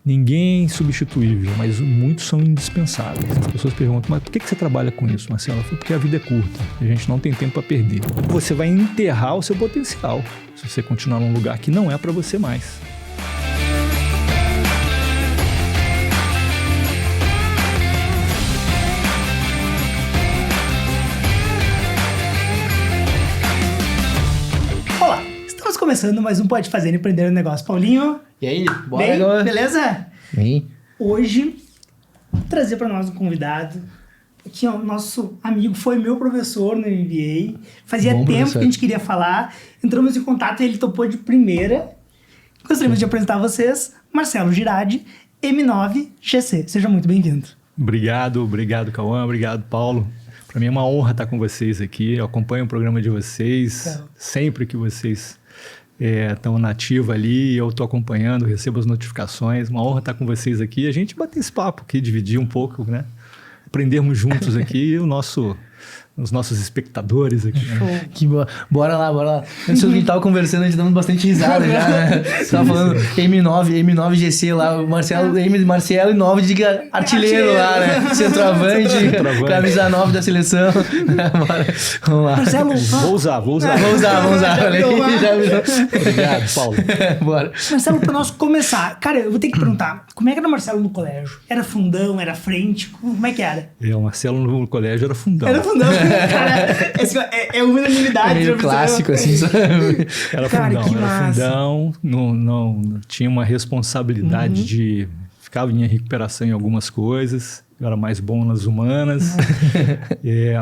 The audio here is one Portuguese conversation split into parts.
Ninguém é substituível, mas muitos são indispensáveis. As pessoas perguntam, mas por que você trabalha com isso, Marcelo? Eu falo, porque a vida é curta, a gente não tem tempo para perder. Você vai enterrar o seu potencial se você continuar num lugar que não é para você mais. Começando mais um Pode Fazer e Empreender um Negócio. Paulinho. E aí, bora bem, agora. Beleza? Bem. Hoje, vou trazer para nós um convidado. Aqui, ó, nosso amigo foi meu professor no MBA. Fazia Bom tempo professor. que a gente queria falar. Entramos em contato e ele topou de primeira. Gostaríamos de apresentar a vocês Marcelo Girardi, M9GC. Seja muito bem-vindo. Obrigado, Cauã. Obrigado, Paulo. Para mim é uma honra estar com vocês aqui. Eu acompanho o programa de vocês. Sempre que vocês estão na ativa ali, eu estou acompanhando, recebo as notificações. Uma honra estar com vocês aqui. A gente bater esse papo aqui, dividir um pouco, né? Aprendermos juntos aqui os nossos espectadores aqui. Né? Que boa. Bora lá. Antes a gente tava conversando, a gente dando bastante risada já, né? Tava falando M9GC lá, o Marcelo e 9 de artilheiro lá, né? Centroavante, camisa 9 da seleção. Bora, vamos lá. Marcelo, Vou usar. Vamos usar. Obrigado, Paulo. Bora. Marcelo, para nós começar, cara, eu vou ter que perguntar, como é que era o Marcelo no colégio? Era fundão, era frente? Como é que era? O Marcelo no colégio era fundão. Era fundão. Cara, é unanimidade. É meio clássico, assim, sabe? Era Cara, fundão, que massa. não tinha uma responsabilidade de... Ficava em recuperação em algumas coisas, eu era mais bom nas humanas,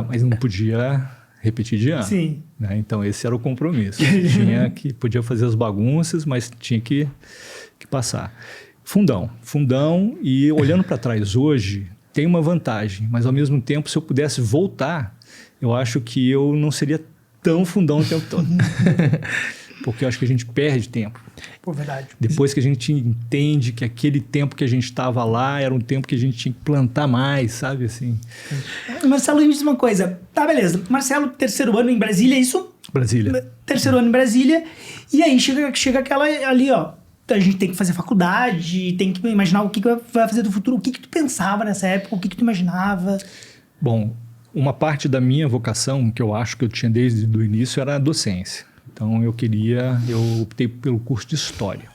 mas não podia repetir de ano. Sim. Né? Então esse era o compromisso. Podia fazer as bagunças, mas tinha que passar. Fundão, e olhando para trás hoje, tem uma vantagem, mas ao mesmo tempo, se eu pudesse voltar, eu acho que eu não seria tão fundão o tempo todo. Porque eu acho que a gente perde tempo. Pô, verdade. Depois que a gente entende que aquele tempo que a gente estava lá era um tempo que a gente tinha que plantar mais, sabe assim? Marcelo, me diz uma coisa. Tá, beleza. Marcelo, terceiro ano em Brasília, é isso? Brasília. Terceiro ano em Brasília. E aí chega aquela ali, ó. A gente tem que fazer faculdade, tem que imaginar o que vai fazer do futuro. O que tu pensava nessa época? O que tu imaginava? Bom, uma parte da minha vocação, que eu acho que eu tinha desde o início, era a docência. Então eu optei pelo curso de História.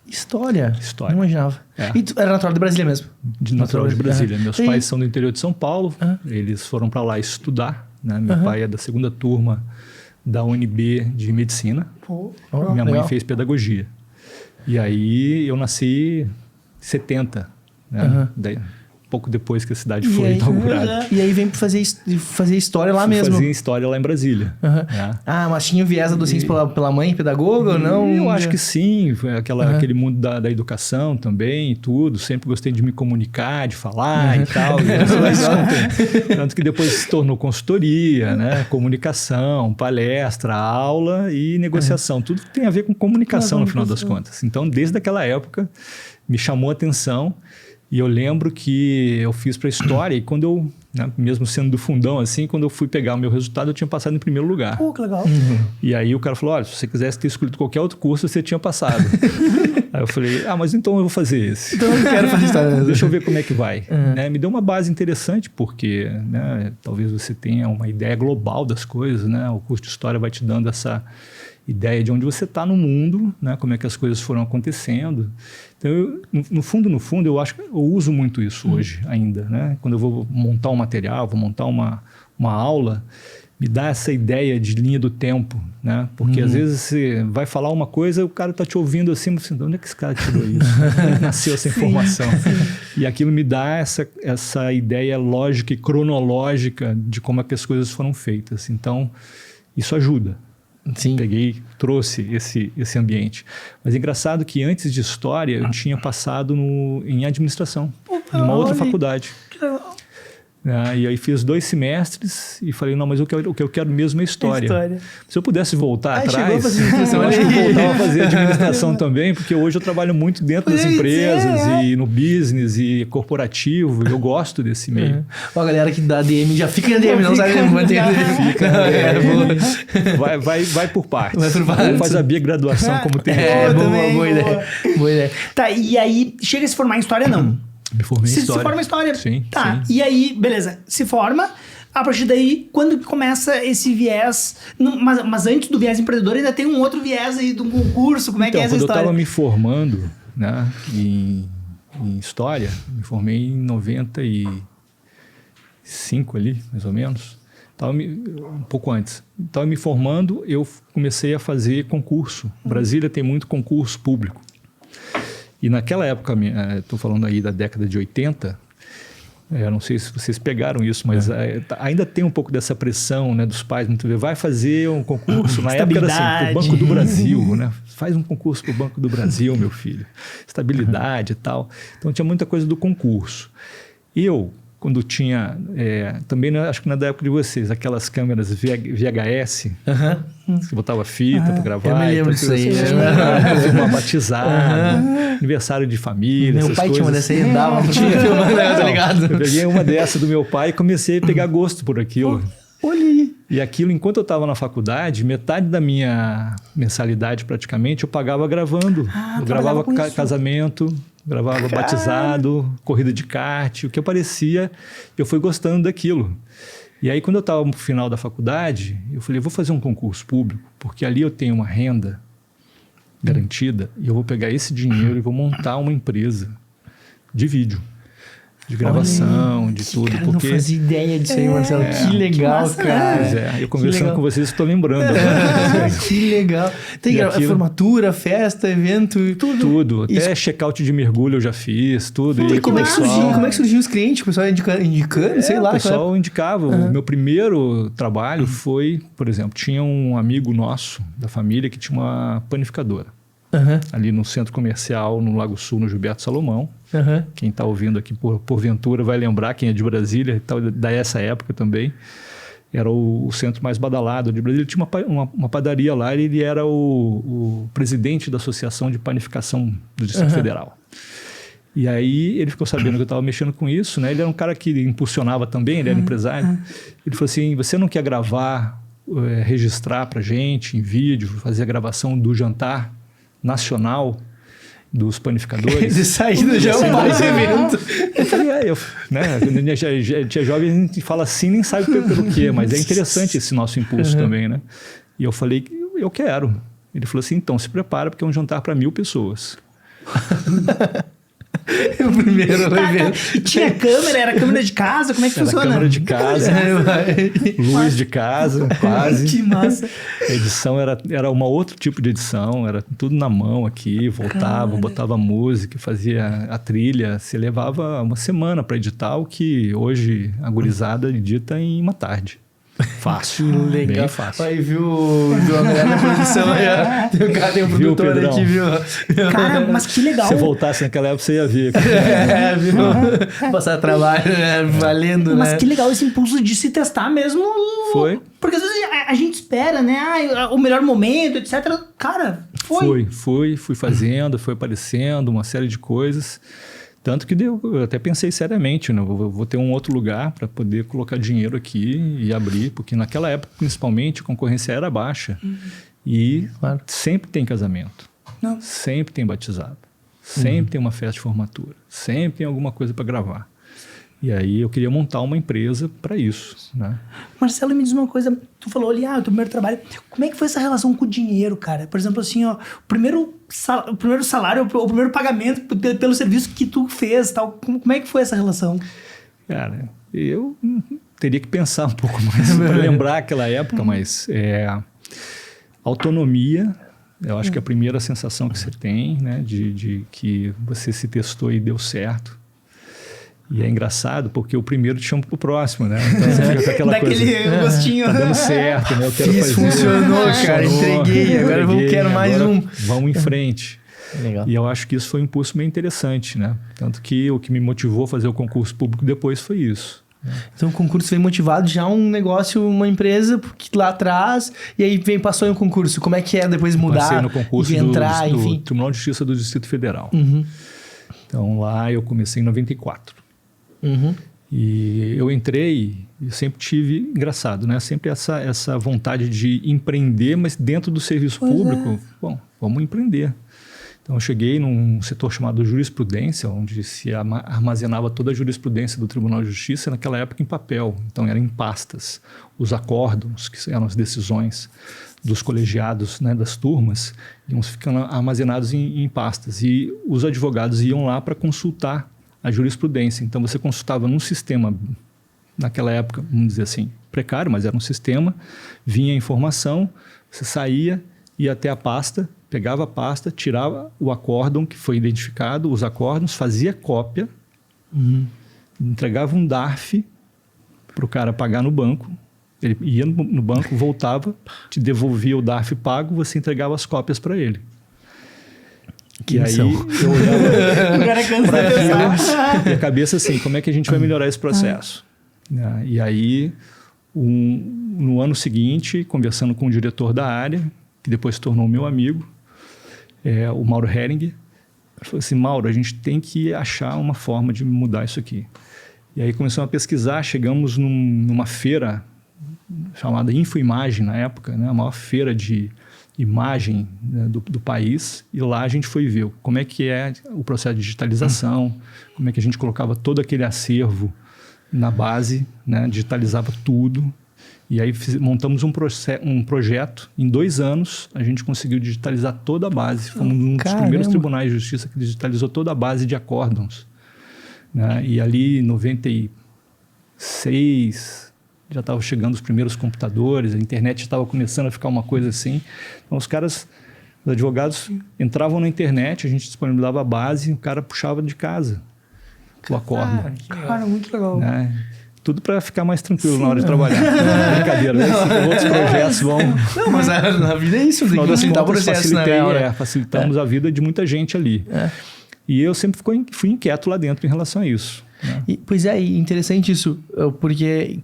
História? História. Não imaginava. E tu era natural de Brasília mesmo? Natural de Brasília. Meus pais são do interior de São Paulo. Eles foram para lá estudar. Né? Meu pai é da segunda turma da UNB de Medicina. Minha mãe fez Pedagogia. E aí eu nasci em 70, né? Pouco depois que a cidade foi inaugurada. E aí vem para fazer história lá mesmo? Fazia história lá em Brasília. Né? Mas tinha o viés da docência pela mãe, pedagoga ou não? Eu acho que sim. Foi aquele mundo da educação também e tudo. Sempre gostei de me comunicar, de falar e tal. Tanto que depois se tornou consultoria, né? Comunicação, palestra, aula e negociação. Tudo tem a ver com comunicação no final das contas. Então, desde aquela época, me chamou a atenção. E eu lembro que eu fiz para História e quando eu, né, mesmo sendo do fundão assim, quando eu fui pegar o meu resultado, eu tinha passado em primeiro lugar. Pô, que legal. E aí o cara falou, olha, se você quisesse ter escolhido qualquer outro curso, você tinha passado. Aí eu falei, mas então eu vou fazer esse. Então eu quero fazer História. Deixa eu ver como é que vai. Né? Me deu uma base interessante, porque né, talvez você tenha uma ideia global das coisas, né? O curso de História vai te dando essa ideia de onde você está no mundo, né? Como é que as coisas foram acontecendo. Então, no fundo, eu acho que eu uso muito isso hoje ainda. Né? Quando eu vou montar um material, vou montar uma aula, me dá essa ideia de linha do tempo. Né? Porque às vezes você vai falar uma coisa, o cara está te ouvindo assim, de onde é que esse cara tirou isso? Onde nasceu essa informação? E aquilo me dá essa ideia lógica e cronológica de como é que as coisas foram feitas. Então, isso ajuda. Sim. Trouxe esse ambiente. Mas é engraçado que antes de História eu tinha passado em Administração, numa outra faculdade. E aí fiz 2 semestres e falei, não, mas o que eu quero mesmo é história. Se eu pudesse voltar atrás, eu acho que eu voltava a fazer administração também, porque hoje eu trabalho muito dentro das empresas e no business e corporativo, eu gosto desse meio. Ó, a galera que dá DM já fica na DM, não sabe manter fica. Vai por partes. Ou faz a graduação como tem. Boa ideia. Tá, e aí chega a se formar em história, não? Me formei em história. Se forma em história. Sim, tá, sim. E aí, beleza, se forma. A partir daí, quando que começa esse viés... Mas antes do viés empreendedor, ainda tem um outro viés aí de um concurso. Como é que é essa história? história? Quando eu estava me formando, né, em história, me formei em 95 ali, mais ou menos. Um pouco antes. Estava me formando, eu comecei a fazer concurso. Brasília tem muito concurso público. E naquela época, estou falando aí da década de 80, eu não sei se vocês pegaram isso, mas ainda tem um pouco dessa pressão, né, dos pais. Muito bem, vai fazer um concurso, na época era assim, para o Banco do Brasil, né? Faz um concurso para o Banco do Brasil, meu filho. Estabilidade e tal. Então tinha muita coisa do concurso. Eu, quando tinha, também acho que na época de vocês, aquelas câmeras VHS, você botava fita para gravar. Eu me lembro disso aí. Uma batizada, aniversário de família, meu pai coisas. tinha uma dessa aí, dava pra filmando, tá ligado? Eu peguei uma dessa do meu pai e comecei a pegar gosto por aquilo. Olha aí. E aquilo, enquanto eu estava na faculdade, metade da minha mensalidade praticamente eu pagava gravando. Eu gravava casamento, gravava batizado, corrida de kart, o que aparecia, eu fui gostando daquilo. E aí, quando eu estava no final da faculdade, eu falei, vou fazer um concurso público, porque ali eu tenho uma renda garantida e eu vou pegar esse dinheiro e vou montar uma empresa de vídeo. De gravação, de tudo. Cara, porque não fazia ideia disso aí, Marcelo. Que legal, massa, cara. Pois eu conversando com vocês, estou lembrando. Agora. Que legal. Tem formatura, festa, evento, tudo. Tudo. Até check-out de mergulho eu já fiz, tudo. E como é que surgiu os clientes? O pessoal indicando, sei lá. O pessoal indicava. O meu primeiro trabalho foi, por exemplo, tinha um amigo nosso da família que tinha uma panificadora. Ali no centro comercial, no Lago Sul, no Gilberto Salomão. Quem está ouvindo aqui porventura vai lembrar, quem é de Brasília, dessa época também. Era o centro mais badalado de Brasília. Ele tinha uma padaria lá e ele era o presidente da Associação de Panificação do Distrito Federal. E aí ele ficou sabendo que eu estava mexendo com isso, né? Ele era um cara que impulsionava também, ele era empresário. Ele falou assim, você não quer gravar, registrar para gente em vídeo, fazer a gravação do jantar nacional dos panificadores? De saída já é um baita evento. Eu falei, quando a gente é jovem, a gente fala assim, nem sabe pelo quê, mas é interessante esse nosso impulso também, né? E eu falei, eu quero. Ele falou assim, então, se prepara, porque é um jantar para 1.000 pessoas. O primeiro evento. E tinha câmera? Era câmera de casa? Como é que funciona? Câmera de casa, luz de casa, quase. Que massa. A edição era um outro tipo de edição, era tudo na mão aqui, voltava, botava música, fazia a trilha. Você levava uma semana para editar, o que hoje a gurizada edita em uma tarde. Fácil, legal. Bem fácil. Aí viu a galera da produção aí, tem um produtor aí que viu. Cara, mas que legal. Se você voltasse naquela época, você ia ver. Viu? Passar trabalho, valendo, mas que legal esse impulso de se testar mesmo. Foi. Porque às vezes a gente espera, né? O melhor momento, etc. Cara, fui fazendo, foi aparecendo uma série de coisas. Tanto que eu até pensei seriamente, né? Vou ter um outro lugar para poder colocar dinheiro aqui e abrir, porque naquela época, principalmente, a concorrência era baixa. E sempre tem casamento, sempre tem batizado, sempre tem uma festa de formatura, sempre tem alguma coisa para gravar. E aí eu queria montar uma empresa para isso, né? Marcelo, me diz uma coisa. Tu falou ali, o teu primeiro trabalho. Como é que foi essa relação com o dinheiro, cara? Por exemplo, assim, o primeiro salário, o primeiro pagamento pelo serviço que tu fez, tal. Como é que foi essa relação? Cara, eu teria que pensar um pouco mais para lembrar aquela época, mas autonomia, eu acho que é a primeira sensação que você tem, né? De que você se testou e deu certo. E é engraçado porque o primeiro te chama pro próximo, né? Então você fica com aquela coisa. Daquele gostinho. Tá dando certo, né? Eu quero fazer. Funcionou, cara. Entreguei. Agora eu quero mais um. Vamos em frente. Legal. E eu acho que isso foi um impulso bem interessante, né? Tanto que o que me motivou a fazer o concurso público depois foi isso. Então o concurso vem motivado já um negócio, uma empresa que lá atrás, e aí passou em um concurso. Como é que é depois mudar? Passei no concurso e entrar, do enfim. Tribunal de Justiça do Distrito Federal. Então lá eu comecei em 94. E eu entrei e sempre tive, engraçado, né? Sempre essa vontade de empreender, mas dentro do serviço público, bom, vamos empreender. Então eu cheguei num setor chamado jurisprudência, onde se armazenava toda a jurisprudência do Tribunal de Justiça, naquela época em papel. Então eram em pastas. Os acórdãos, que eram as decisões dos colegiados, né, das turmas, iam ficando armazenados em pastas. E os advogados iam lá para consultar a jurisprudência. Então você consultava num sistema, naquela época, vamos dizer assim, precário, mas era um sistema, vinha a informação, você saía, ia até a pasta, pegava a pasta, tirava o acórdão que foi identificado, os acórdãos, fazia cópia, entregava um DARF para o cara pagar no banco. Ele ia no banco, voltava, te devolvia o DARF pago, você entregava as cópias para ele. Que e missão. aí eu olhava O cara cansa de pensar. e a cabeça assim, como é que a gente vai melhorar esse processo? E aí, no ano seguinte, conversando com o diretor da área, que depois se tornou meu amigo, o Mauro Hering, ele falou assim, Mauro, a gente tem que achar uma forma de mudar isso aqui. E aí começamos a pesquisar, chegamos numa feira chamada Infoimagem na época, né, a maior feira de imagem, né, do país, e lá a gente foi ver como é que é o processo de digitalização, como é que a gente colocava todo aquele acervo na base, né, digitalizava tudo. E aí montamos um projeto. Em 2 anos, a gente conseguiu digitalizar toda a base. Fomos um dos primeiros tribunais de justiça que digitalizou toda a base de acórdãos. Né? E ali, em 96, já estavam chegando os primeiros computadores, a internet estava começando a ficar uma coisa assim. Então, os advogados entravam na internet, a gente disponibilizava a base, e o cara puxava de casa o acórdão. Cara, muito legal. Né? Tudo para ficar mais tranquilo na hora de trabalhar. Brincadeira, né? Outros projetos vão... Não, mas na vida é isso, tem que facilitar o processo, né? Facilitamos a vida de muita gente ali. E eu sempre fui inquieto lá dentro em relação a isso. Né? Pois é, interessante isso, porque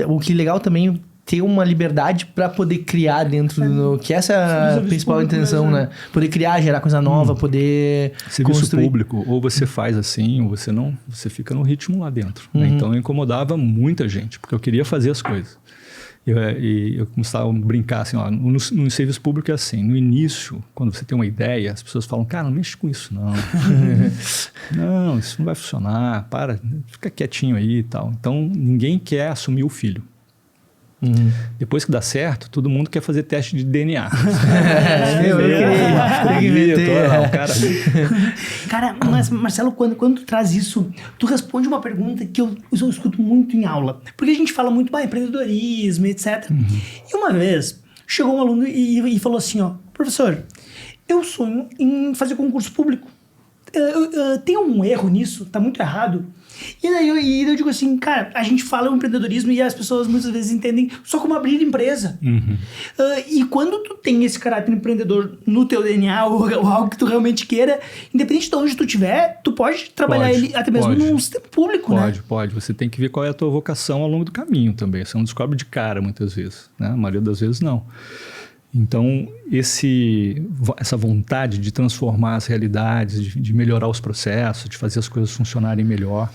o que é legal também ter uma liberdade para poder criar dentro do... Que essa é a principal intenção, né? Poder criar, gerar coisa nova, poder serviço construir. Público, ou você faz assim, ou você não, você fica no ritmo lá dentro. Né? Então eu incomodava muita gente, porque eu queria fazer as coisas. E eu começava a brincar assim, ó, no serviço público é assim, no início, quando você tem uma ideia, as pessoas falam, cara, não mexe com isso não. Não, isso não vai funcionar, fica quietinho aí e tal. Então ninguém quer assumir o filho. Depois que dá certo, todo mundo quer fazer teste de DNA. Cara, mas Marcelo, quando tu traz isso, tu responde uma pergunta que eu escuto muito em aula. Porque a gente fala muito empreendedorismo, etc. E uma vez, chegou um aluno e falou assim, ó, professor, eu sonho em fazer concurso público. Tem um erro nisso? Tá muito errado? E daí eu digo assim, cara, a gente fala o empreendedorismo e as pessoas muitas vezes entendem só como abrir empresa. E quando tu tem esse caráter empreendedor no teu DNA ou algo que tu realmente queira, independente de onde tu estiver, tu pode trabalhar ele até mesmo num sistema público, né? Pode. Você tem que ver qual é a tua vocação ao longo do caminho também. Você não descobre de cara muitas vezes, né? A maioria das vezes não. Então, essa vontade de transformar as realidades, de melhorar os processos, de fazer as coisas funcionarem melhor,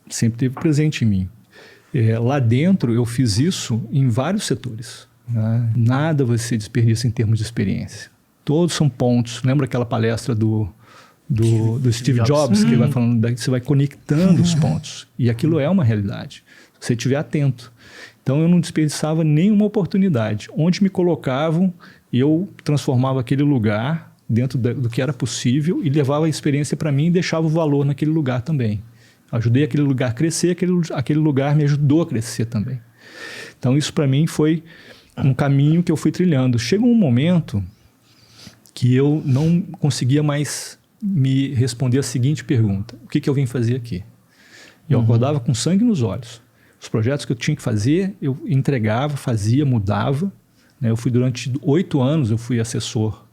sempre esteve presente em mim. Lá dentro, eu fiz isso em vários setores. Né? Nada você desperdiça em termos de experiência. Todos são pontos. Lembra aquela palestra do Steve Jobs, que vai falando, você vai conectando os pontos. E aquilo é uma realidade. Se você estiver atento. Então, eu não desperdiçava nenhuma oportunidade. Onde me colocavam, eu transformava aquele lugar dentro do que era possível e levava a experiência para mim e deixava o valor naquele lugar também. Ajudei aquele lugar a crescer, aquele lugar me ajudou a crescer também. Então, isso para mim foi um caminho que eu fui trilhando. Chega um momento que eu não conseguia mais me responder a seguinte pergunta. O que eu vim fazer aqui? Eu acordava com sangue nos olhos. Os projetos que eu tinha que fazer, eu entregava, fazia, mudava. Né? Eu fui durante 8 anos, eu fui assessor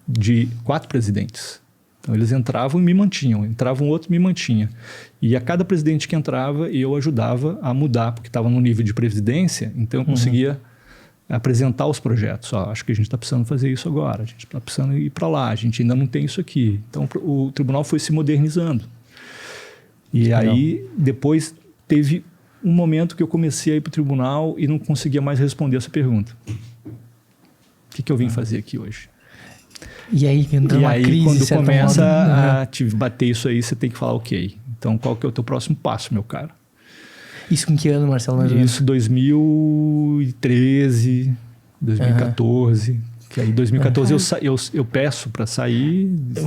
de 4 presidentes. Então, eles entravam e me mantinham. Entrava um outro e me mantinha. E a cada presidente que entrava, eu ajudava a mudar, porque estava no nível de presidência, então eu conseguia apresentar os projetos. Ó, acho que a gente está precisando fazer isso agora, a gente está precisando ir para lá, a gente ainda não tem isso aqui. Então, o tribunal foi se modernizando. E aí, depois, teve um momento que eu comecei a ir para o tribunal e não conseguia mais responder essa pergunta. O que eu vim fazer aqui hoje? E aí, entra uma crise, quando certo começa modo, a te bater isso aí, você tem que falar, ok, então qual que é o teu próximo passo, meu cara? Isso com que ano, Marcelo? Mais ou menos? Isso 2013, 2014. Que aí em 2014 eu peço para sair,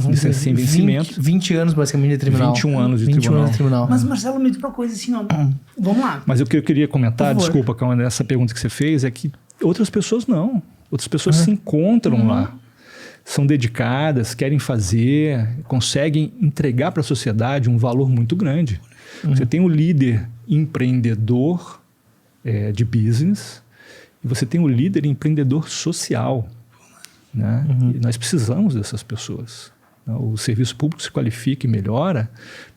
licença sem vencimento. 20 anos basicamente de tribunal. 21 anos de 21 tribunal. anos de tribunal. Mas, Marcelo, me diz uma coisa assim, ó. Vamos lá. Mas o que eu queria comentar, Por favor. desculpa, Cauã, essa pergunta que você fez, é que outras pessoas não. Outras pessoas se encontram lá. São dedicadas, querem fazer, conseguem entregar para a sociedade um valor muito grande. Você tem o líder empreendedor de business e você tem o líder empreendedor social. Né? E nós precisamos dessas pessoas. O serviço público se qualifica e melhora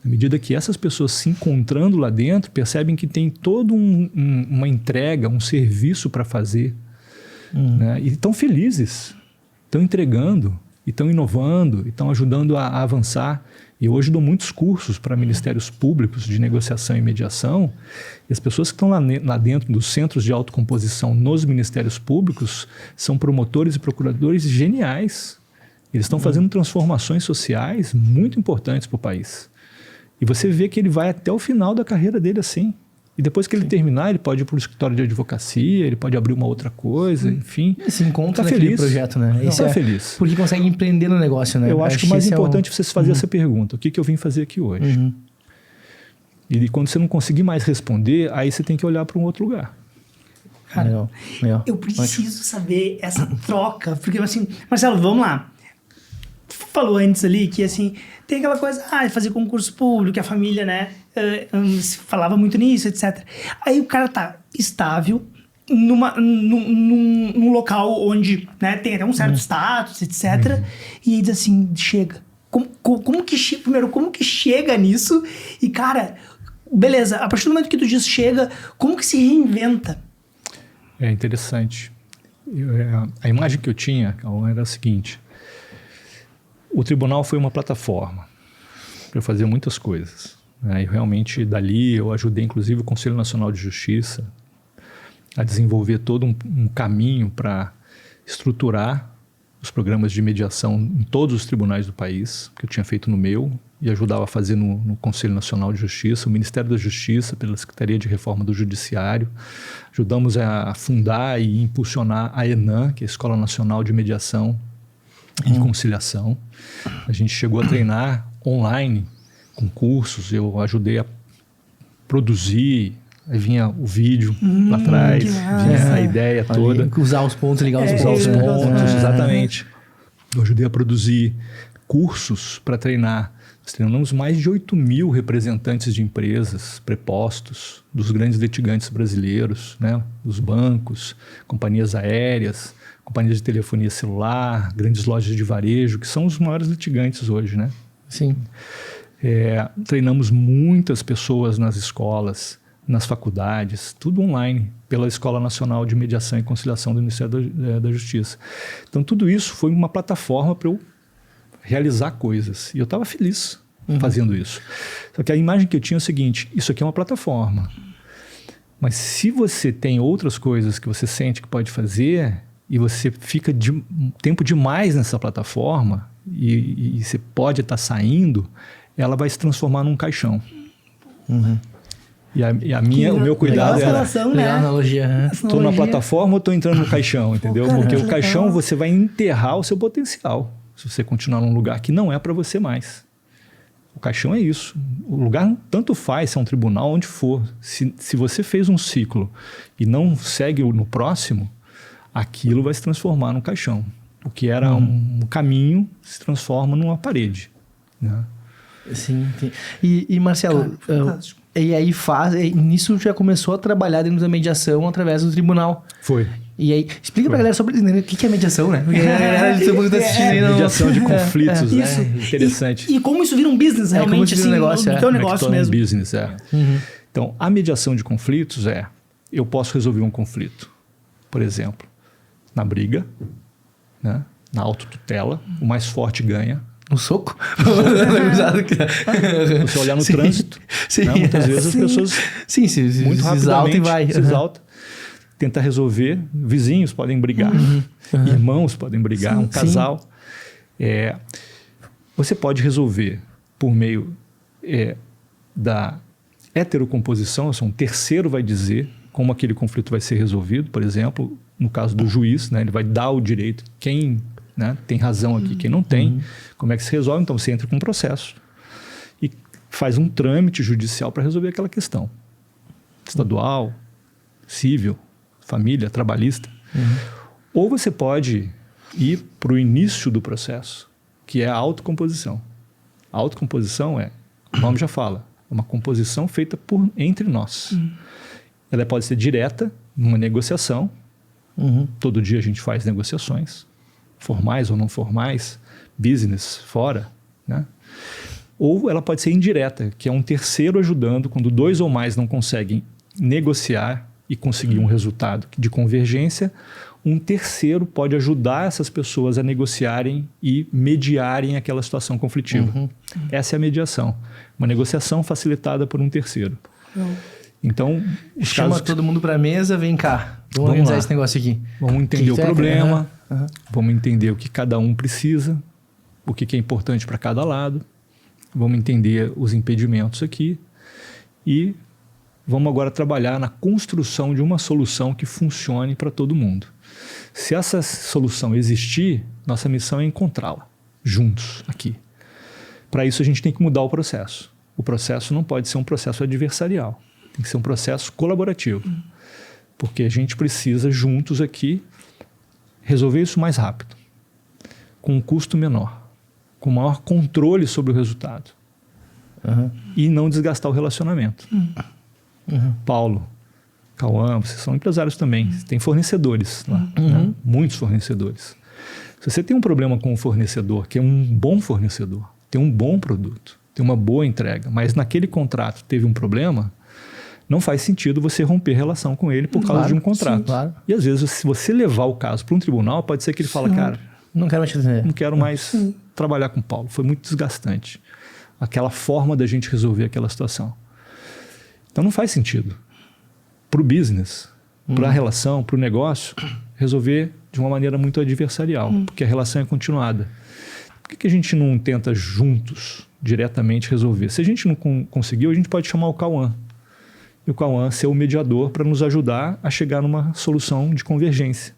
na medida que essas pessoas se encontrando lá dentro percebem que tem toda uma entrega, um serviço para fazer. Né? E estão felizes, estão entregando, estão inovando, estão ajudando a avançar. E hoje dou muitos cursos para ministérios públicos de negociação e mediação. E as pessoas que estão lá dentro dos centros de autocomposição nos ministérios públicos são promotores e procuradores geniais. Eles estão fazendo transformações sociais muito importantes para o país. E você vê que ele vai até o final da carreira dele assim. E depois que ele terminar, ele pode ir para o escritório de advocacia, ele pode abrir uma outra coisa, enfim. Se encontra tá naquele feliz. Projeto, né? Está feliz. Porque consegue empreender no negócio, né? Eu acho que o mais importante é você se fazer essa pergunta. O que eu vim fazer aqui hoje? E quando você não conseguir mais responder, aí você tem que olhar para um outro lugar. Cara, eu preciso saber essa troca. Porque, assim, Marcelo, vamos lá. Falou antes ali que, assim, tem aquela coisa, fazer concurso público, que a família, né, falava muito nisso, etc. Aí o cara tá estável num local onde, né, tem até um certo status, etc. E aí diz assim, chega. Como que chega nisso? E, cara, beleza, a partir do momento que tu diz chega, como que se reinventa? É interessante. A imagem que eu tinha era a seguinte: o tribunal foi uma plataforma para eu fazer muitas coisas. Né? E realmente dali eu ajudei inclusive o Conselho Nacional de Justiça a desenvolver todo um caminho para estruturar os programas de mediação em todos os tribunais do país, que eu tinha feito no meu e ajudava a fazer no Conselho Nacional de Justiça, o Ministério da Justiça, pela Secretaria de Reforma do Judiciário. Ajudamos a fundar e impulsionar a ENAM, que é a Escola Nacional de Mediação e Conciliação. A gente chegou a treinar online com cursos, eu ajudei a produzir, aí vinha o vídeo lá atrás, vinha a ideia toda. Usar os pontos, ligar os Usar os pontos. pontos, exatamente. Eu ajudei a produzir cursos para treinar. Nós treinamos mais de 8.000 representantes de empresas, prepostos, dos grandes litigantes brasileiros, né? Dos bancos, companhias aéreas, companhias de telefonia celular, grandes lojas de varejo, que são os maiores litigantes hoje, né? Sim. Treinamos muitas pessoas nas escolas, nas faculdades, tudo online, pela Escola Nacional de Mediação e Conciliação do Ministério da Justiça. Então, tudo isso foi uma plataforma para eu realizar coisas. E eu estava feliz fazendo isso. Só que a imagem que eu tinha é o seguinte: isso aqui é uma plataforma. Mas se você tem outras coisas que você sente que pode fazer e você fica tempo demais nessa plataforma e você pode estar saindo, ela vai se transformar num caixão. E o meu cuidado era... Legal analogia. Estou na plataforma ou estou entrando no caixão, entendeu? Porque o caixão você vai enterrar o seu potencial se você continuar num lugar que não é para você mais. O caixão é isso. O lugar tanto faz se é um tribunal, onde for. Se você fez um ciclo e não segue no próximo, aquilo vai se transformar num caixão. O que era um caminho se transforma numa parede. Né? Sim. E Marcelo, e aí nisso já começou a trabalhar dentro da mediação através do tribunal. Foi. E aí, explica pra galera sobre o que é mediação, né? Porque a galera de todo mundo tá assistindo aí não... Mediação de conflitos, né? Isso. Interessante. E como isso vira um business, realmente, como isso vira um negócio, no teu Como é que negócio torna um mesmo. business, Então, a mediação de conflitos eu posso resolver um conflito, por exemplo, na briga, né? Na autotutela, o mais forte ganha. Um soco? Você olhar no trânsito, Sim. né? Muitas vezes as pessoas se muito exalta rapidamente e vai. se exalta, tenta resolver, vizinhos podem brigar, irmãos podem brigar, Sim, um casal. Você pode resolver por meio da heterocomposição, ou seja, um terceiro vai dizer como aquele conflito vai ser resolvido, por exemplo, no caso do juiz, né, ele vai dar o direito, quem, né, tem razão aqui, quem não tem, como é que se resolve, então você entra com um processo e faz um trâmite judicial para resolver aquela questão, estadual, civil, família, trabalhista. Ou você pode ir para o início do processo, que é a autocomposição. A autocomposição o nome já fala, é uma composição feita entre nós. Ela pode ser direta, numa negociação. Todo dia a gente faz negociações, formais ou não formais, business, fora, né? Ou ela pode ser indireta, que é um terceiro ajudando quando 2 ou mais não conseguem negociar e conseguir um resultado de convergência. Um terceiro pode ajudar essas pessoas a negociarem e mediarem aquela situação conflitiva. Essa é a mediação. Uma negociação facilitada por um terceiro. Então, chama todo mundo pra mesa, vem cá. Vamos organizar esse negócio aqui. Vamos entender o problema, vamos entender o que cada um precisa, o que é importante para cada lado, vamos entender os impedimentos aqui e vamos agora trabalhar na construção de uma solução que funcione para todo mundo. Se essa solução existir, nossa missão é encontrá-la juntos aqui. Para isso a gente tem que mudar o processo. O processo não pode ser um processo adversarial, tem que ser um processo colaborativo. Porque a gente precisa juntos aqui resolver isso mais rápido, com um custo menor, com maior controle sobre o resultado e não desgastar o relacionamento. Paulo, Cauã, vocês são empresários também, tem fornecedores lá, né? Muitos fornecedores. Se você tem um problema com um fornecedor, que é um bom fornecedor, tem um bom produto, tem uma boa entrega, mas naquele contrato teve um problema, não faz sentido você romper relação com ele por causa de um contrato. Sim, claro. E às vezes, se você levar o caso para um tribunal, pode ser que ele fale, cara, não quero mais te atender. Não quero mais trabalhar com o Paulo, foi muito desgastante. Aquela forma da gente resolver aquela situação. Então não faz sentido. Para o business, para a relação, para o negócio, resolver de uma maneira muito adversarial, porque a relação é continuada. Por que a gente não tenta juntos, diretamente, resolver? Se a gente não conseguiu, a gente pode chamar o Cauã. E o Cauã ser o mediador para nos ajudar a chegar numa solução de convergência.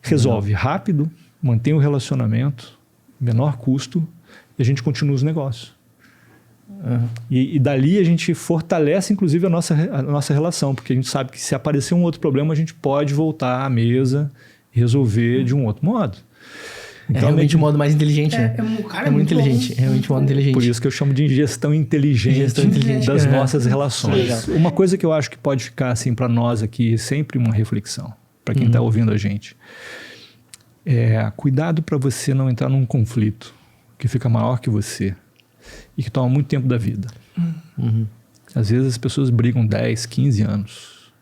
Resolve rápido, mantém o relacionamento, menor custo, e a gente continua os negócios. E dali a gente fortalece, inclusive, a nossa relação, porque a gente sabe que se aparecer um outro problema, a gente pode voltar à mesa e resolver de um outro modo. Então, realmente um modo mais inteligente, né? É muito inteligente. Realmente um modo inteligente. Por isso que eu chamo de gestão inteligente, das nossas relações. Uma coisa que eu acho que pode ficar assim para nós aqui, sempre uma reflexão, para quem está ouvindo a gente. Cuidado para você não entrar num conflito que fica maior que você e que toma muito tempo da vida. Às vezes as pessoas brigam 10, 15 anos.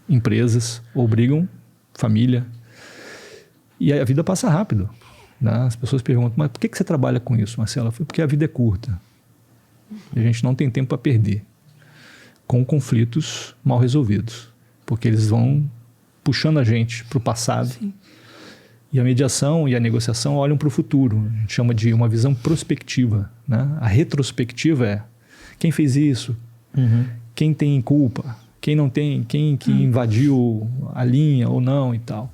Empresas, ou brigam família. E a vida passa rápido. Né? As pessoas perguntam, mas por que você trabalha com isso, Marcelo? Foi porque a vida é curta. E a gente não tem tempo para perder com conflitos mal resolvidos. Porque eles vão puxando a gente para o passado. Sim. E a mediação e a negociação olham para o futuro. A gente chama de uma visão prospectiva. Né? A retrospectiva é quem fez isso, quem tem culpa, quem não tem, quem que invadiu a linha ou não e tal.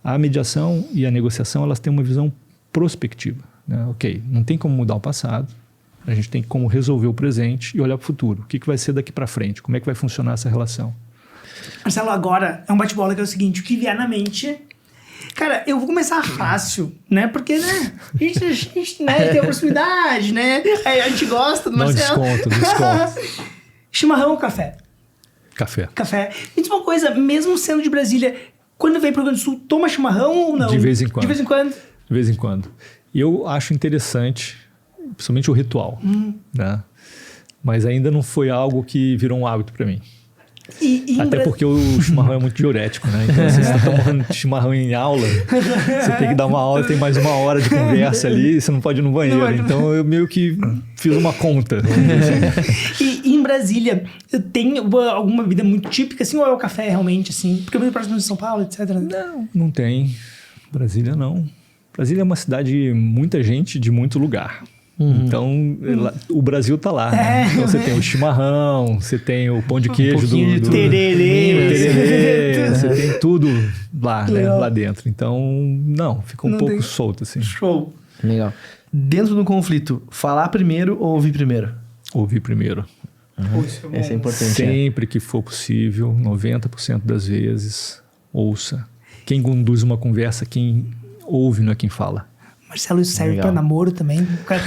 A mediação e a negociação, elas têm uma visão prospectiva. Né? Ok, não tem como mudar o passado, a gente tem como resolver o presente e olhar para o futuro. O que vai ser daqui para frente? Como é que vai funcionar essa relação? Marcelo, agora é um bate-bola que é o seguinte, o que vier na mente... Cara, eu vou começar fácil, né? Porque, né? A gente né, tem a proximidade, né? A gente gosta do Marcelo. Não desconto. Chimarrão ou café? Café. Me diz uma coisa, mesmo sendo de Brasília, Quando vem pro Rio Grande do Sul, toma chimarrão ou não? De vez em quando. De vez em quando. De vez em quando. E eu acho interessante, principalmente o ritual, né? Mas ainda não foi algo que virou um hábito para mim. Até porque o chimarrão é muito diurético, né? Então, se você está tomando chimarrão em aula, você tem que dar uma aula, tem mais 1 hora de conversa ali, e você não pode ir no banheiro. Então, eu meio que fiz uma conta. E em Brasília, tem alguma bebida muito típica, assim, ou é o café realmente, assim? Porque eu venho próximo de São Paulo, etc. Não tem. Brasília, não. Brasília é uma cidade de muita gente, de muito lugar. Então, o Brasil tá lá. Né? Então, você tem o chimarrão, você tem o pão de queijo do tererê, você tem tudo lá, né? Lá dentro. Então, não, fica um pouco solto, assim. Show. Legal. Dentro do conflito, falar primeiro ou ouvir primeiro? Ouvir primeiro. Essa é importante. Sempre que for possível, 90% das vezes, ouça. Quem conduz uma conversa, quem ouve não é quem fala. Marcelo, isso serve pra namoro também? O cara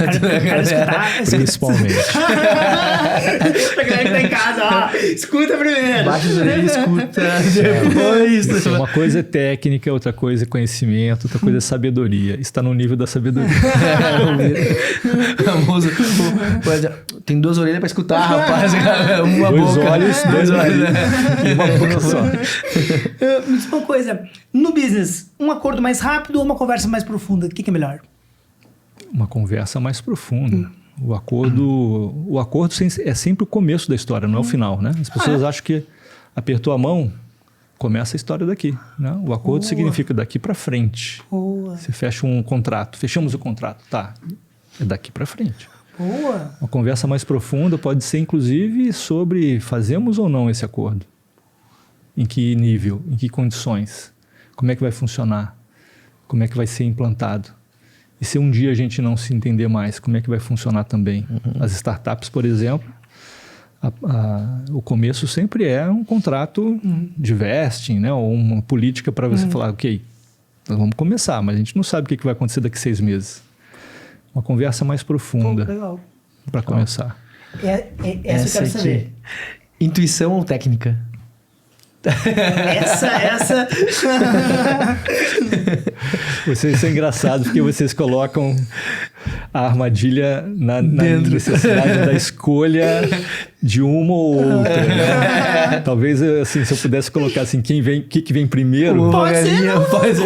escutar. Principalmente. Pra galera que tá em casa, ó. Escuta primeiro. Baixa os orelhas, escuta. Depois. Uma coisa é técnica, outra coisa é conhecimento, outra coisa é sabedoria. Está no nível da sabedoria. Famoso. Tem 2 orelhas pra escutar, rapaz. Uma dois boca. Olhos, 2 olhos. E uma boca só. Me diz uma coisa. No business, um acordo mais rápido ou uma conversa mais profunda? O que é melhor? Uma conversa mais profunda. O acordo é sempre o começo da história, não é o final, né? As pessoas acham que apertou a mão, começa a história daqui. Né? O acordo significa daqui para frente. Você fecha um contrato. Fechamos o contrato. Tá. É daqui para frente. Uma conversa mais profunda pode ser, inclusive, sobre fazemos ou não esse acordo. Em que nível? Em que condições? Como é que vai funcionar? Como é que vai ser implantado? E se um dia a gente não se entender mais, como é que vai funcionar também? As startups, por exemplo, o começo sempre é um contrato de vesting, né? Ou uma política para você falar, ok, nós vamos começar, mas a gente não sabe o que vai acontecer daqui 6 meses. Uma conversa mais profunda para começar. Essa eu quero saber. Intuição ou técnica? Essa. Isso é engraçado porque vocês colocam a armadilha na necessidade da escolha de uma ou outra. Né? Talvez, assim, se eu pudesse colocar assim, o que vem primeiro? Pode ser,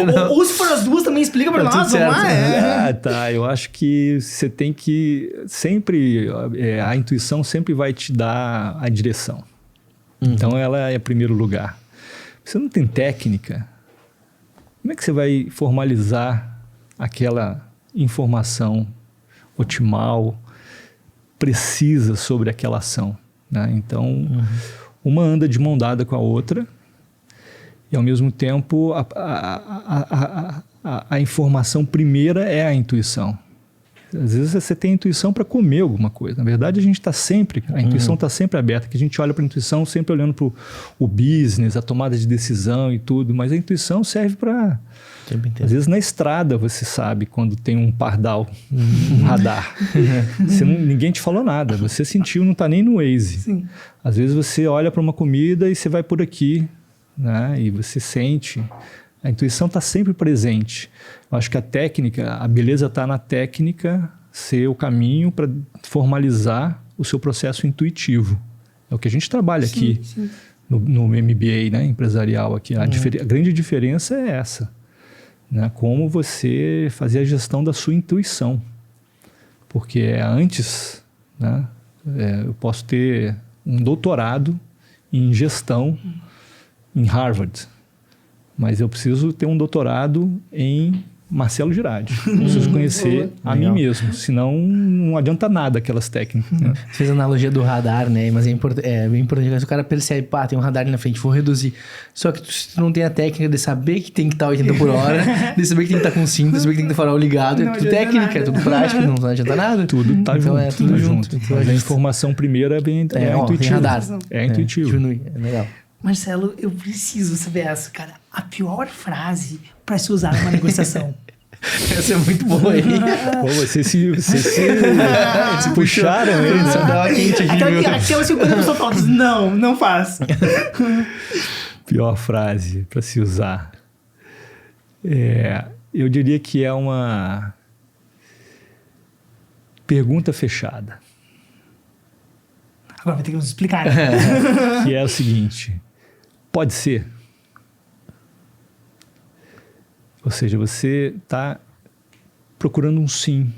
não. Ou se for as duas, também explica pra nós. Vamos lá. Tá. Eu acho que você tem que sempre... a intuição sempre vai te dar a direção. Então, ela é primeiro lugar. Você não tem técnica, como é que você vai formalizar aquela informação otimal, precisa sobre aquela ação? Né? Então, uma anda de mão dada com a outra e, ao mesmo tempo, a informação primeira é a intuição. Às vezes você tem a intuição para comer alguma coisa. Na verdade, a gente está sempre... A intuição está sempre aberta. Que a gente olha para a intuição sempre olhando para o business, a tomada de decisão e tudo. Mas a intuição serve para... Às vezes na estrada você sabe quando tem um pardal, um radar. Ninguém te falou nada. Você sentiu, não está nem no Waze. Sim. Às vezes você olha para uma comida e você vai por aqui, né? E você sente... A intuição está sempre presente. Eu acho que a beleza está na técnica ser o caminho para formalizar o seu processo intuitivo. É o que a gente trabalha aqui no MBA, né, empresarial. Aqui. A grande diferença é essa. Né, como você fazer a gestão da sua intuição. Porque antes, né, eu posso ter um doutorado em gestão em Harvard. Mas eu preciso ter um doutorado em Marcelo Girardi. Preciso conhecer a mim mesmo. Senão não adianta nada aquelas técnicas. Né? Você fez a analogia do radar, né? Mas é bem importante. Se o cara percebe, tem um radar ali na frente, vou reduzir. Só que se tu não tem a técnica de saber que tem que estar 80 por hora, de saber que tem que estar com cinto, de saber que tem que ter farol ligado. É tudo técnica, é tudo prático, não adianta nada. Tudo tá então junto. É tudo junto. Mas a informação primeira é intuitiva. Radar. É intuitivo. É legal. Marcelo, eu preciso saber essa, cara. A pior frase para se usar numa negociação. Essa é muito boa aí. Pô, vocês se puxaram ele. Só dá uma quente aqui. Aquela que quando a pessoa fala, não faz. Pior frase para se usar. Eu diria que é uma pergunta fechada. Agora vai ter que nos explicar, né? Que é o seguinte: pode ser? Ou seja, você está procurando um sim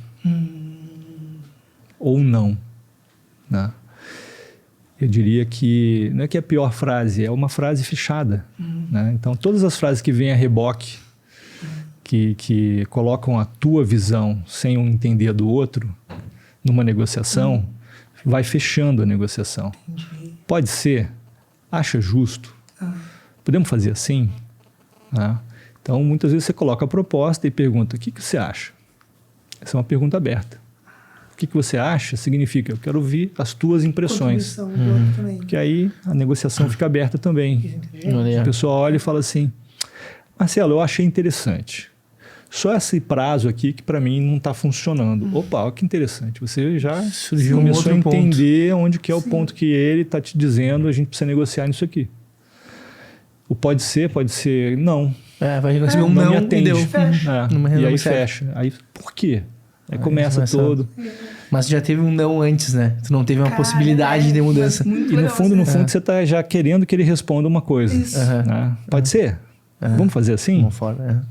ou um não, né? Eu diria que não é que é a pior frase, é uma frase fechada, né? Então, todas as frases que vêm a reboque, que colocam a tua visão sem um entender do outro numa negociação, vai fechando a negociação. Entendi. Pode ser? Acha justo? Podemos fazer assim? Né? Então, muitas vezes você coloca a proposta e pergunta: o que você acha? Essa é uma pergunta aberta. O que você acha significa: eu quero ouvir as tuas impressões. Contribuição do outro também. Porque aí a negociação fica aberta também. A pessoa olha e fala assim: Marcelo, eu achei interessante. Só esse prazo aqui que para mim não está funcionando. Opa, olha que interessante. Você já começou a entender onde que é o ponto que ele está te dizendo: a gente precisa negociar nisso aqui. O pode ser não. Vai receber um não não me atende. e deu. E aí fecha. Aí por quê? Aí começa todo. Mas já teve um não antes, né? Tu não teve uma possibilidade de mudança. E no fundo, você está já querendo que ele responda uma coisa. Né? Pode ser? Vamos fazer assim? Vamos fora,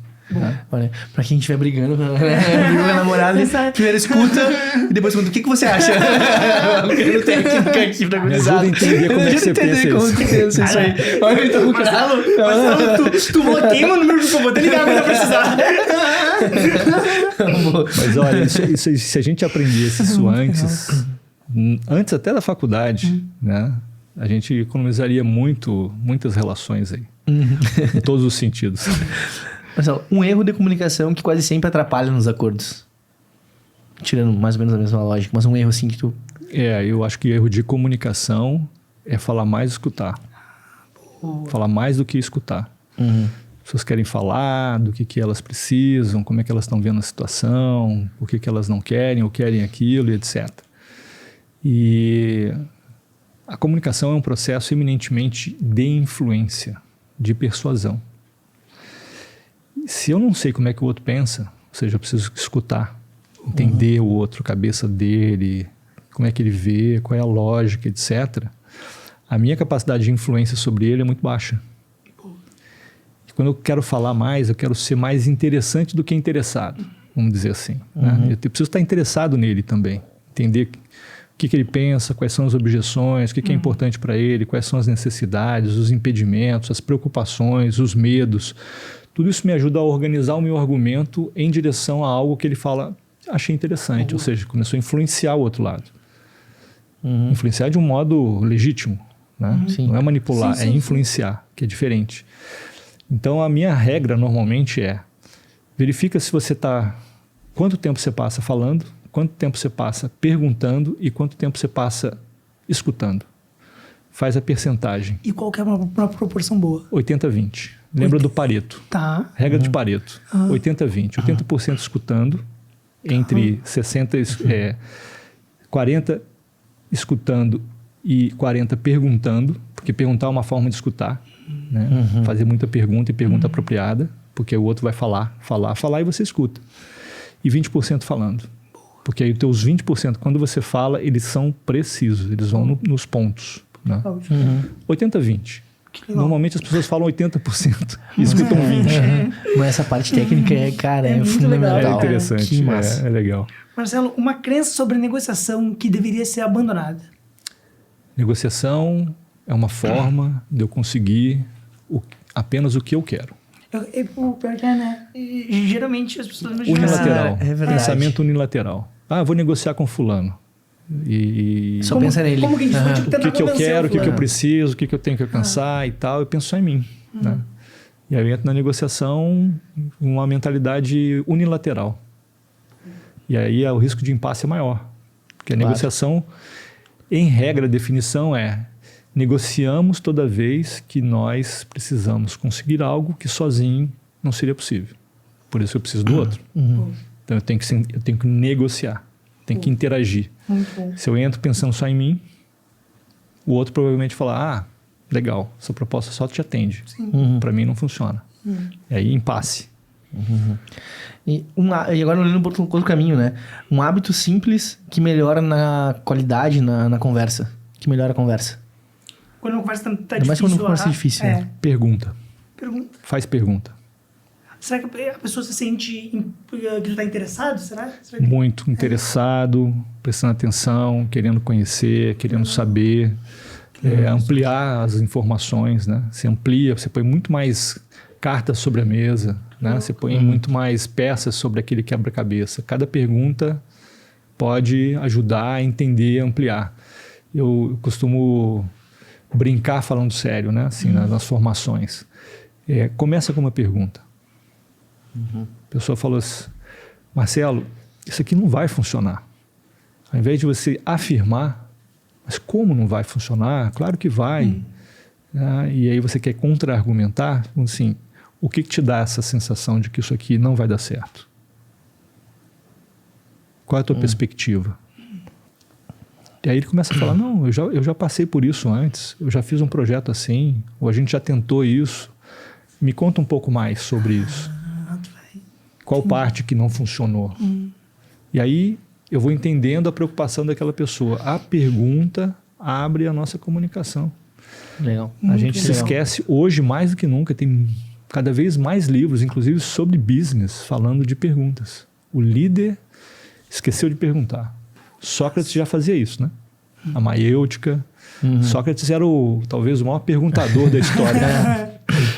Olha, pra quem estiver brigando, brigou com a namorada, primeiro escuta e depois pergunta: o que você acha? O técnico aqui pra ajuda a entender como é que você pensa isso aí. Olha, então, Marcelo, tu votei no número que eu votei, ninguém vai precisar. Mas olha, isso, se a gente aprendesse isso antes até da faculdade, né? A gente economizaria muitas relações aí, em todos os sentidos. Marcelo, um erro de comunicação que quase sempre atrapalha nos acordos. Tirando mais ou menos a mesma lógica, mas um erro assim que tu... Eu acho que erro de comunicação é falar mais e escutar. Falar mais do que escutar. As pessoas querem falar do que elas precisam, como é que elas estão vendo a situação, o que elas não querem ou querem aquilo, etc. E a comunicação é um processo eminentemente de influência, de persuasão. Se eu não sei como é que o outro pensa, ou seja, eu preciso escutar, entender o outro, a cabeça dele, como é que ele vê, qual é a lógica, etc., a minha capacidade de influência sobre ele é muito baixa. E quando eu quero falar mais, eu quero ser mais interessante do que interessado, vamos dizer assim. Né? Eu preciso estar interessado nele também, entender o que ele pensa, quais são as objeções, o que é importante para ele, quais são as necessidades, os impedimentos, as preocupações, os medos. Tudo isso me ajuda a organizar o meu argumento em direção a algo que ele fala: achei interessante, ou seja, começou a influenciar o outro lado. Influenciar de um modo legítimo, né? Não é manipular, é influenciar, que é diferente. Então, a minha regra normalmente é: verifica se você está... Quanto tempo você passa falando, quanto tempo você passa perguntando e quanto tempo você passa escutando. Faz a percentagem. E qual que é uma proporção boa? 80-20. Lembra do Pareto? Tá. Regra de Pareto. 80-20. 80% escutando, entre 40 escutando e 40 perguntando, porque perguntar é uma forma de escutar. Né? Fazer muita pergunta e pergunta apropriada, porque o outro vai falar e você escuta. E 20% falando. Porque aí os teus 20%, quando você fala, eles são precisos, eles vão nos pontos. Né? 80-20. Normalmente as pessoas falam 80% e escutam 20%. Mas essa parte técnica é fundamental. Legal. É interessante, Que massa. é legal. Marcelo, uma crença sobre negociação que deveria ser abandonada. Negociação é uma forma de eu conseguir apenas o que eu quero. Pior que é, né? E geralmente as pessoas imaginam... Unilateral. É verdade. Pensamento unilateral. Vou negociar com fulano. Só pensa nele. Como que a gente pode tentar O que eu convencer quero, o que eu fulano? preciso, o que eu tenho que alcançar e tal, eu penso só em mim. Né? E aí eu entro na negociação uma mentalidade unilateral. E aí o risco de impasse é maior. Porque a negociação, em regra, a definição é: negociamos toda vez que nós precisamos conseguir algo que sozinho não seria possível. Por isso eu preciso do outro. Então eu tenho que negociar, tenho que interagir. Muito bom. Se eu entro pensando só em mim, o outro provavelmente fala: legal, essa proposta só te atende. Para mim não funciona. E aí impasse. E agora olhando por outro caminho, né? Um hábito simples que melhora na qualidade na conversa. Que melhora a conversa. Quando a conversa tá Ainda difícil. mais quando a conversa é difícil, né? Pergunta. Pergunta. Faz pergunta. Será que a pessoa se sente que tu tá interessado? Será que... Muito interessado, prestando atenção, querendo conhecer, querendo saber, ampliar as informações, né? Você amplia, você põe muito mais cartas sobre a mesa, né? Você põe muito mais peças sobre aquele quebra-cabeça. Cada pergunta pode ajudar a entender, ampliar. Eu costumo brincar falando sério, né? Assim, nas formações. Começa com uma pergunta. A pessoa falou assim: Marcelo, isso aqui não vai funcionar. Ao invés de você afirmar, mas como não vai funcionar? Claro que vai. E aí você quer contra-argumentar, assim, o que te dá essa sensação de que isso aqui não vai dar certo? Qual é a tua perspectiva? E aí ele começa a falar: não, eu já passei por isso antes, eu já fiz um projeto assim, ou a gente já tentou isso. Me conta um pouco mais sobre isso. Qual parte que não funcionou? E aí eu vou entendendo a preocupação daquela pessoa. A pergunta abre a nossa comunicação. Legal. A gente se esquece hoje mais do que nunca. Tem cada vez mais livros, inclusive sobre business, falando de perguntas. O líder esqueceu de perguntar. Sócrates já fazia isso, né? A maiêutica. Sócrates era talvez o maior perguntador da história. Né?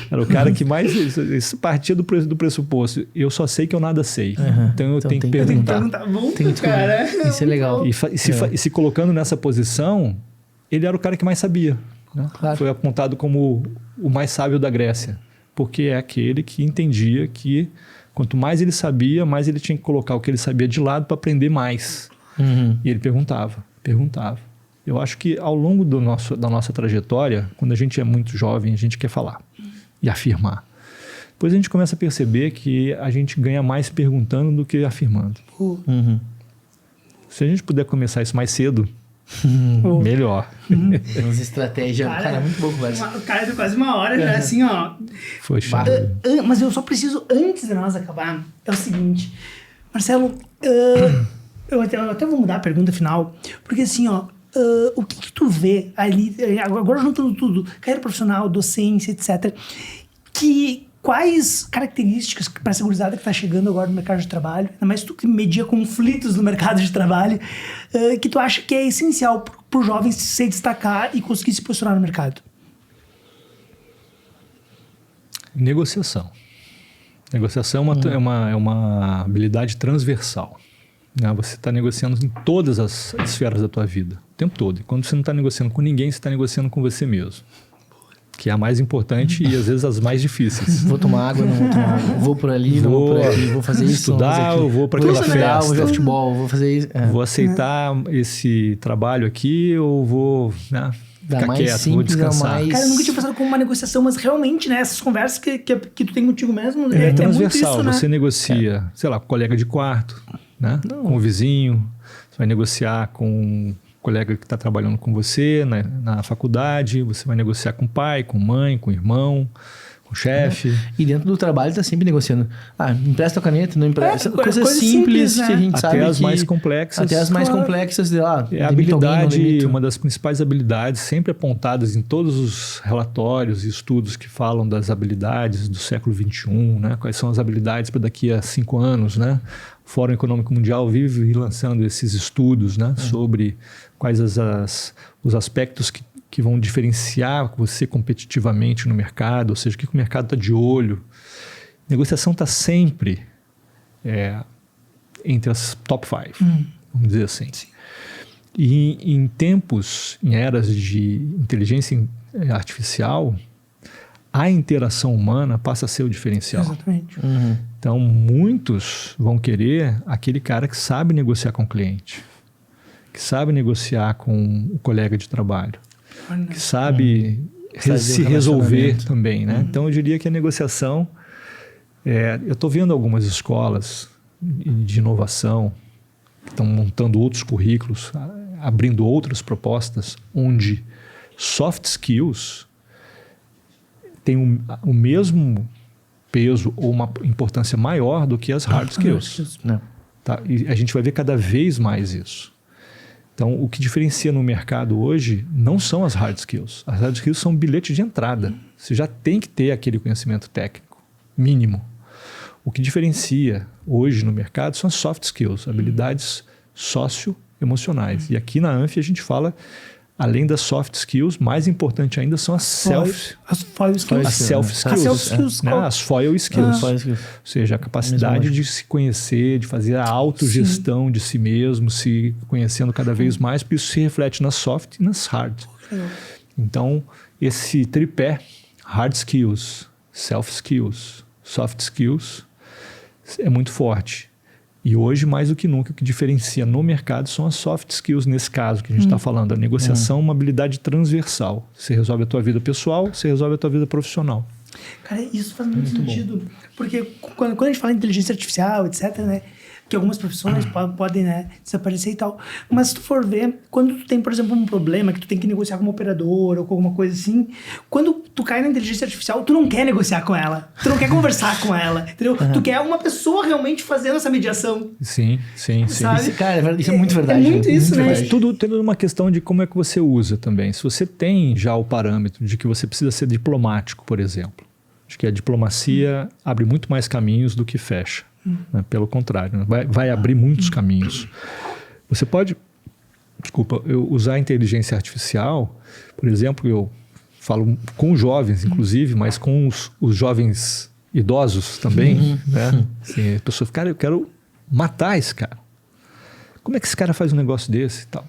Era o cara que mais... Isso partia do pressuposto. Eu só sei que eu nada sei. Então eu tenho que perguntar. Cara. Isso é legal. E se colocando nessa posição, ele era o cara que mais sabia. Né? Claro. Foi apontado como o mais sábio da Grécia. Porque é aquele que entendia que quanto mais ele sabia, mais ele tinha que colocar o que ele sabia de lado para aprender mais. E ele perguntava. Eu acho que ao longo da nossa trajetória, quando a gente é muito jovem, a gente quer falar e afirmar. Depois a gente começa a perceber que a gente ganha mais perguntando do que afirmando. Se a gente puder começar isso mais cedo, melhor. Umas estratégias. Cara, muito bom conversa. O cara deu quase uma hora já, assim, ó. Foi chato. Mas eu só preciso, antes de nós acabar, é o seguinte. Marcelo, eu até vou mudar a pergunta final, porque assim, ó, o que tu vê ali, agora juntando tudo, carreira profissional, docência, etc., quais características para essa gurizada que está chegando agora no mercado de trabalho, ainda mais tu que media conflitos no mercado de trabalho, que tu acha que é essencial para o jovem se destacar e conseguir se posicionar no mercado? Negociação. Negociação é uma habilidade transversal. Né? Você está negociando em todas as esferas da tua vida, o tempo todo. E quando você não está negociando com ninguém, você está negociando com você mesmo. Que é a mais importante e às vezes as mais difíceis. Vou tomar água, não vou tomar água. Vou por ali, não vou por ali. Vou fazer isso, estudar, eu vou para aquela festa. Vou jogar futebol, vou fazer isso. Vou aceitar esse trabalho aqui ou vou ficar quieto, vou descansar. Cara, eu nunca tinha pensado como uma negociação, mas realmente, né, essas conversas que tu tem contigo mesmo, é transversal. Muito isso, você negocia, sei lá, com o colega de quarto, né? Com o vizinho. Você vai negociar com colega que está trabalhando com você na faculdade, você vai negociar com o pai, com mãe, com o irmão, com o chefe. E dentro do trabalho tá sempre negociando. Empresta a caneta, não empresta. Coisas simples, né? Que a gente até sabe as mais complexas. Até as mais complexas. É a habilidade, uma das principais habilidades, sempre apontadas em todos os relatórios e estudos que falam das habilidades do século XXI, né? Quais são as habilidades para daqui a 5 anos, né? O Fórum Econômico Mundial vive lançando esses estudos, né? Sobre quais os aspectos que vão diferenciar você competitivamente no mercado, ou seja, o que o mercado está de olho. Negociação está sempre entre as top 5, vamos dizer assim. Sim. E em tempos, em eras de inteligência artificial, a interação humana passa a ser o diferencial. Exatamente. Então, muitos vão querer aquele cara que sabe negociar com o cliente, que sabe negociar com o colega de trabalho, que sabe se resolver também, né? Então, eu diria que a negociação... eu estou vendo algumas escolas de inovação que estão montando outros currículos, abrindo outras propostas, onde soft skills têm o mesmo peso ou uma importância maior do que as hard skills. Tá? E a gente vai ver cada vez mais isso. Então, o que diferencia no mercado hoje não são as hard skills. As hard skills são um bilhete de entrada. Você já tem que ter aquele conhecimento técnico mínimo. O que diferencia hoje no mercado são as soft skills, habilidades socioemocionais. E aqui na Anfi a gente fala, além das soft skills, mais importante ainda são as self skills. As self skills, né? As foil skills. Ou seja, a capacidade de se conhecer, de fazer a autogestão de si mesmo, se conhecendo cada vez mais, porque isso se reflete nas soft e nas hard. Então, esse tripé, hard skills, self skills, soft skills, é muito forte. E hoje, mais do que nunca, o que diferencia no mercado são as soft skills, nesse caso que a gente está falando. A negociação é uma habilidade transversal. Você resolve a tua vida pessoal, você resolve a tua vida profissional. Cara, isso faz muito sentido. Bom. Porque quando a gente fala em inteligência artificial, etc., né? Que algumas profissões podem, né, desaparecer e tal. Mas se tu for ver, quando tu tem, por exemplo, um problema que tu tem que negociar com uma operadora ou com alguma coisa assim, quando tu cai na inteligência artificial, tu não quer negociar com ela. Tu não quer conversar com ela, entendeu? Tu quer uma pessoa realmente fazendo essa mediação. Sim. Sabe? Cara, isso é muito verdade. É muito isso, né? Mas tudo tem uma questão de como é que você usa também. Se você tem já o parâmetro de que você precisa ser diplomático, por exemplo, acho que a diplomacia abre muito mais caminhos do que fecha. Né? Pelo contrário, né? vai abrir muitos caminhos. Você pode, usar a inteligência artificial, por exemplo, eu falo com jovens, inclusive, mas com os jovens idosos também, né? Assim, a pessoa fica, cara, eu quero matar esse cara. Como é que esse cara faz um negócio desse e tal?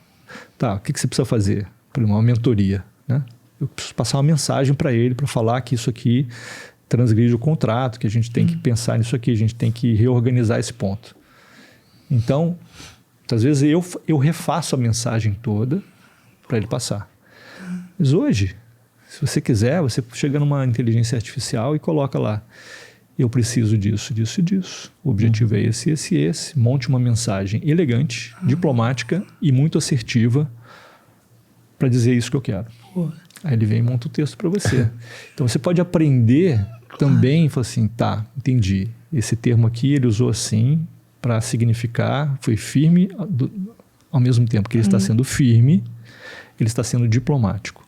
Tá, o que você precisa fazer? Por uma mentoria, né? Eu preciso passar uma mensagem para ele para falar que isso aqui transgride o contrato, que a gente tem que pensar nisso aqui, a gente tem que reorganizar esse ponto. Então, às vezes eu refaço a mensagem toda para ele passar. Mas hoje, se você quiser, você chega numa inteligência artificial e coloca lá, eu preciso disso, disso e disso. O objetivo é esse, esse e esse. Monte uma mensagem elegante, diplomática e muito assertiva para dizer isso que eu quero. Aí ele vem e monta o texto para você. Então você pode aprender também, falar assim, tá, entendi. Esse termo aqui ele usou assim para significar, foi firme, ao mesmo tempo que ele está sendo firme, ele está sendo diplomático.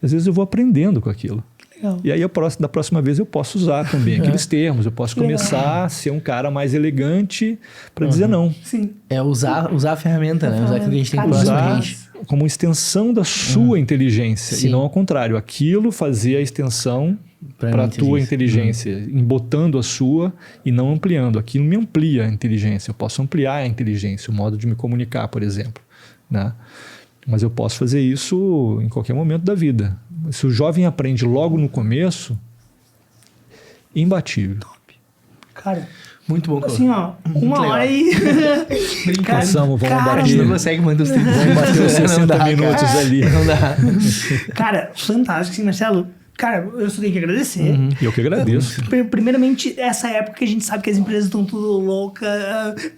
Às vezes eu vou aprendendo com aquilo. Legal. E aí da próxima vez eu posso usar também aqueles termos, eu posso começar a ser um cara mais elegante para dizer não. Sim. É usar a ferramenta, né? Usar aquilo que a gente tem próximo a gente. Como extensão da sua inteligência. Sim. E não ao contrário. Aquilo fazia a extensão para a tua inteligência, embotando a sua e não ampliando. Aquilo me amplia a inteligência. Eu posso ampliar a inteligência, o modo de me comunicar, por exemplo. Né? Mas eu posso fazer isso em qualquer momento da vida. Se o jovem aprende logo no começo, imbatível. Top. Cara... Muito bom, assim, ó, uma hora e... Vamos bater. A gente não consegue manter os 30 Vamos bater os 60 minutos ali. Não dá. Cara, fantástico, sim, Marcelo. Cara, eu só tenho que agradecer. Eu que agradeço. Primeiramente, essa época que a gente sabe que as empresas estão tudo loucas.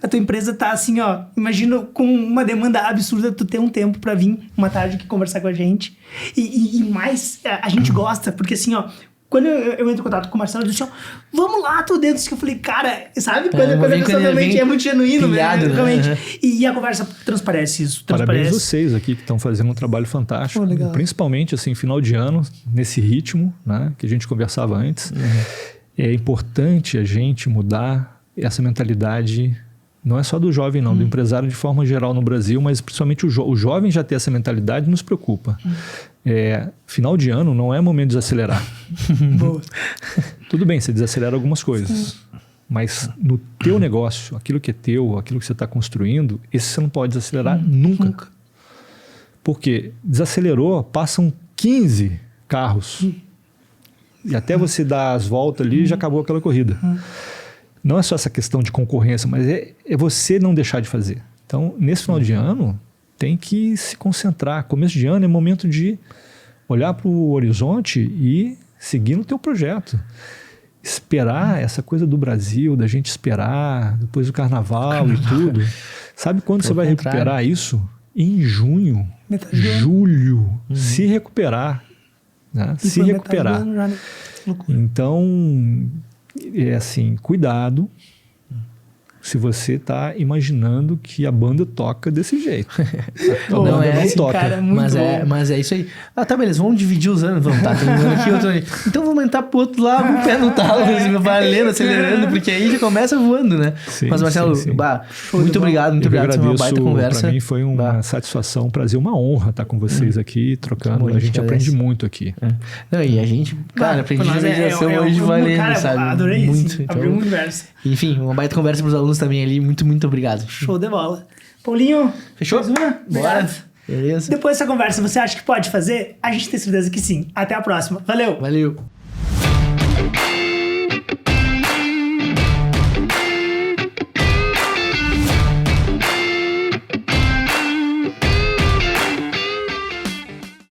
A tua empresa tá assim, ó. Imagina com uma demanda absurda tu ter um tempo pra vir uma tarde aqui conversar com a gente. E mais, a gente gosta, porque assim, ó... Quando eu entro em contato com o Marcelo, eu disse, ó, vamos lá, tu dentro. Que eu falei, cara, sabe? Quando a pessoa realmente é muito genuíno, pilhado, né? Realmente. E a conversa transparece isso. Parabéns a vocês aqui que estão fazendo um trabalho fantástico. Principalmente, assim, final de ano, nesse ritmo, né? Que a gente conversava antes. É importante a gente mudar essa mentalidade. Não é só do jovem, não. Do empresário de forma geral no Brasil, mas principalmente o jovem já ter essa mentalidade nos preocupa. Final de ano não é momento de desacelerar. Boa. Tudo bem, você desacelera algumas coisas. Mas no teu negócio, aquilo que é teu, aquilo que você está construindo, esse você não pode desacelerar nunca. Porque desacelerou, passam 15 carros. E até você dar as voltas ali, já acabou aquela corrida. Não é só essa questão de concorrência, mas é você não deixar de fazer. Então, nesse final de ano, tem que se concentrar. Começo de ano é momento de olhar para o horizonte e seguir no teu projeto. Esperar essa coisa do Brasil, da gente esperar, depois do carnaval e tudo. Sabe quando você vai recuperar isso? Em junho, julho. Se recuperar. Né? Se recuperar. Então... é assim, cuidado se você tá imaginando que a banda toca desse jeito. A Pô, banda é não esse toca. cara é muito bom. mas é isso aí. Ah, tá, beleza, vamos dividir os anos, vamos, tá, tem um ano aqui, outro ali. Então vamos entrar pro outro lado, um pé no talo, valendo, acelerando, porque aí já começa voando, né? Sim, Mas Marcelo, sim, sim. bah, de muito bola. obrigado, Eu foi uma baita agradeço, conversa. para mim foi uma satisfação, um prazer, uma honra estar com vocês aqui, trocando. Bom, A gente agradece. aprende muito aqui. É. Não, e a gente, cara, aprendi Pra nós meditação hoje valendo, cara, sabe? Adorei Muito. isso. Então, Abriu um universo. enfim, uma baita conversa pros alunos também ali. Muito, muito obrigado. Show de bola. Paulinho, Fechou? mais uma? Bora. Obrigado. Beleza. Depois dessa conversa, você acha que pode fazer? A gente tem certeza que sim. Até a próxima. Valeu! Valeu.